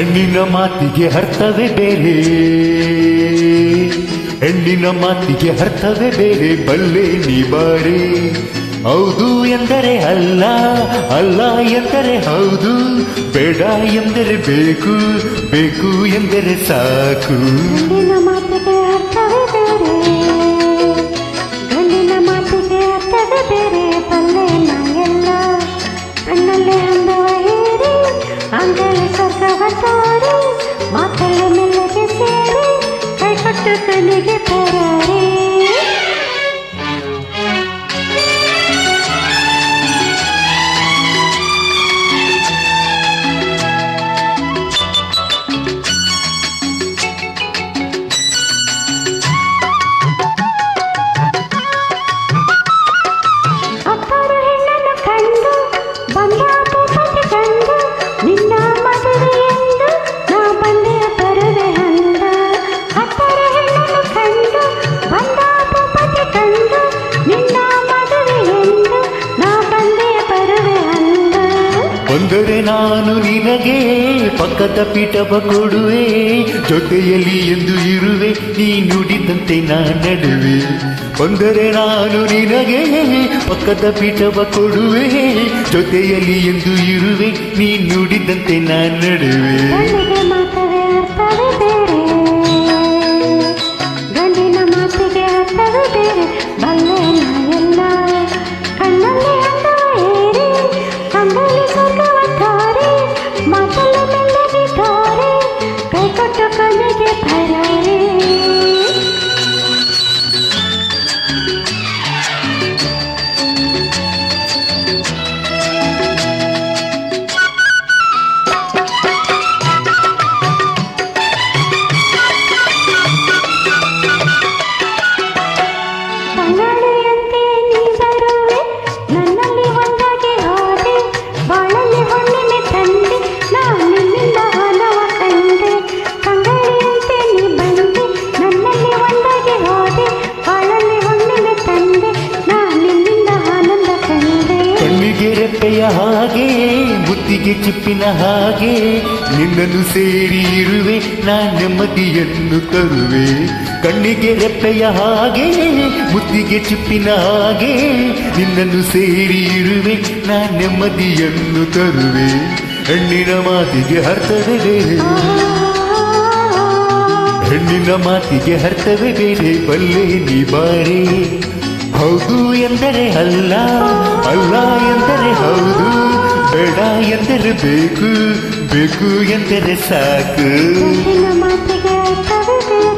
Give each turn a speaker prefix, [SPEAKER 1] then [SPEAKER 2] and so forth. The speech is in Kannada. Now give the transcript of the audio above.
[SPEAKER 1] ಹೆಣ್ಣಿನ ಮಾತಿಗೆ ಅರ್ಥವೇ ಬೇರೆ, ಹೆಣ್ಣಿನ ಮಾತಿಗೆ ಅರ್ಥವೇ ಬೇರೆ, ಬಲ್ಲೆ ನೀ ಬಾರೆ. ಹೌದು ಎಂದರೆ ಅಲ್ಲ, ಅಲ್ಲ ಎಂದರೆ ಹೌದು, ಬೇಡ ಎಂದರೆ ಬೇಕು, ಬೇಕು ಎಂದರೆ ಸಾಕು.
[SPEAKER 2] ಗಂಡಿನ ಮಾತಿಗೆ ಅರ್ಥವೇ ಬೇರೆ, ಗಂಡಿನ ಮಾತಿಗೆ ಅರ್ಥವೇ ಬೇರೆ, ಬಲ್ಲೆ ನಾ ಎಲ್ಲ. ಕಣ್ಣಲ್ಲೇ ಅಂದವ ಹೇರಿ, ಅಂಗಲೇ ಸ್ವರ್ಗವ ತೋರಿ, ಮಾತಲ್ಲೇ ಮೆಲ್ಲಗೆ ಸೇರಿ, ಕೈ ಕೊಟ್ಟು ಕಣ್ಣಿಗೆ ತರಾರೆ.
[SPEAKER 1] ಬಂದರೆ ನಾನು ನಿನಗೆ ಪಕ್ಕದ ಪೀಠವ ಕೊಡುವೆ, ಜೊತೆಯಲ್ಲಿ ಎಂದು ಇರುವೆ, ನೀ ನುಡಿದಂತೆ ನಾ ನಡುವೆ. ಬಂದರೆ ನಾನು ನಿನಗೆ ಪಕ್ಕದ ಪೀಠವ ಕೊಡುವೆ, ಜೊತೆಯಲ್ಲಿ ಎಂದು ಇರುವೆ, ನೀ ನುಡಿದಂತೆ ನಾ ನಡುವೆ.
[SPEAKER 2] ಗಂಡಿನ ಮಾತಿಗೆ ಅರ್ಥವೇ ಬೇರೆ, ಬಲ್ಲೆ ನಾ ಎಲ್ಲ. ಕಣ್ಣಲ್ಲಿ ಅಂದವ ಏರಿ, ಅಂಗಲಿ ಸ್ವರ್ಗವ ತಾರೆ, ಮಾತಲ್ಲ ಮೆಲ್ಲಗೆ ತಾರೆ, ಕೈ ಕೊಟ್ಟು ಕಣ್ಣಿಗೆ ಭರಾರೆ. ತಂಗಾಳಿಯಂತೆ ನೀ ಬರುವೆ, ನನ್ನಲ್ಲಿ ಒಂದಾಗಿ ಹಾದೆ, ಬಾಳಲ್ಲಿ ಹುಣ್ಣಿಮೆ ತಂದೆ, ನಾನು ನಿನ್ನಿಂದ ಹಲವ ಕಂಡೆ. ತಂಗಾಳಿಯಂತೆ ನೀ ಬಂದೆ, ನನ್ನಲ್ಲಿ ಒಂದಾಗಿ ಹಾದೆ, ಬಾಳಲ್ಲಿ ಹುಣ್ಣಿಮೆ ತಂದೆ, ನಾನು ನಿನ್ನಿಂದ ಆನಂದ ಕಂಡೆ.
[SPEAKER 1] ಕಣ್ಣಿಗೆ ರೆಪ್ಪೆಯ ಹಾಗೆ, ಮುತ್ತಿಗೆ ಚಿಪ್ಪಿನ ಹಾಗೆ, ನಿನ್ನನ್ನು ಸೇರಿ ಇರುವೆ, ನಾ ನೆಮ್ಮದಿಯನ್ನು ತರುವೆ. ಕಣ್ಣಿಗೆ ರೆಪ್ಪೆಯ ಹಾಗೆ, ಮುತ್ತಿಗೆ ಚಿಪ್ಪಿನ ಹಾಗೆ, ನಿನ್ನನ್ನು ಸೇರಿ ಇರುವೆ, ನಾ ನೆಮ್ಮದಿಯನ್ನು ತರುವೆ. ಹೆಣ್ಣಿನ ಮಾತಿಗೆ ಅರ್ಥವೇ ಬೇರೆ, ಹೆಣ್ಣಿನ ಮಾತಿಗೆ ಅರ್ಥವೇ ಬೇರೆ, ಬಲ್ಲೆ ನೀ ಬಾರೆ. ಹೌದು ಎಂದರೆ ಅಲ್ಲ, ಅಲ್ಲ ಎಂದರೆ ಹೌದು, ಬೇಡ ಎಂದರೆ ಬೇಕು, ಬೇಕು ಎಂದರೆ ಸಾಕು.
[SPEAKER 2] ಗಂಡಿನ ಮಾತಿಗೆ ಅರ್ಥವೇ ಬೇರೆ.